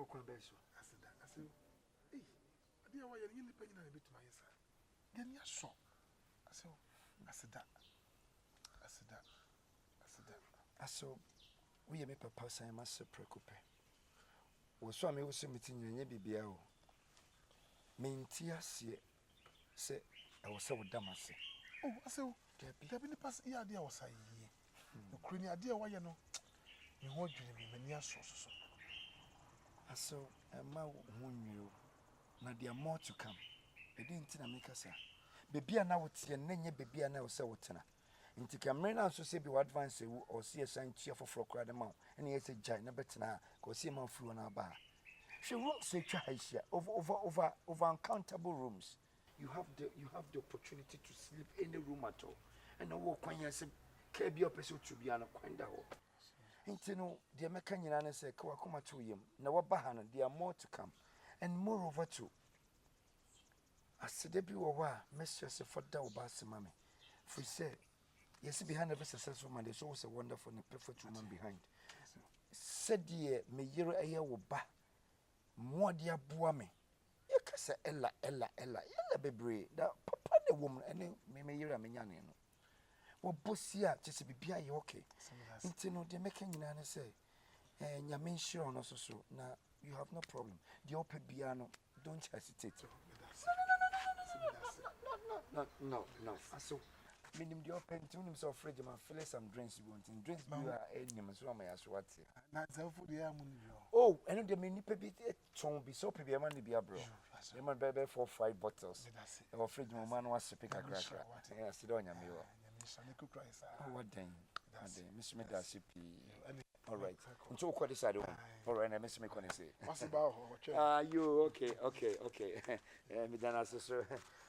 wo kon be so aseda ase eh ade wa ye ni nipa nyina na betu ayesa de ni aso ase aseda aso we ye me papa san ma se preocupe wo so am wo se meti nyanye bibia o menti ase se e wo se wo damase oh ase debi ni pass iya ade a wo sai yi no kuri ni ade a wa ye no me ho dwene me mani aso so aso ma wo nyu na there more to come e dey ntina make us bebia na wo tie na nye bebia na wo se wo tena nti kamre na so se bi advance wu o se san tia foforo kra de ma ene ye se jai na betena ko se ma furu na ba she room se twa haisia over uncountable rooms you have the opportunity to sleep any room at all and no wo kwanya se ka bi opese to bia na kwanda ho nti no de meka nyina na se ka wakoma to yem na wo ba ha no there are more to come and moreover too asede bi wo wa message for da wo ba se mame for say yes, behind every successful man, there's always a wonderful and a perfect woman behind. Said ye, me yero a year will ba. More dear boame. You can say Ella, baby. That papa the woman, and me yera me yan. Well, Bossia, just be behind you, okay. Intino, they're making an say, and your main sure on also so. Now, you have no problem. The open piano, don't hesitate. No. So, minim the open tune himself fridge man fill some drinks you want and drinks you are any so my as what na self the am oh and the many pe ton be so pe be man be bro e man be 4-5 bottles e fridge man was speak a crack yeah sit on ya me what then miss me that cp all right until what decide all right I miss me can say what's about you okay me dan assessor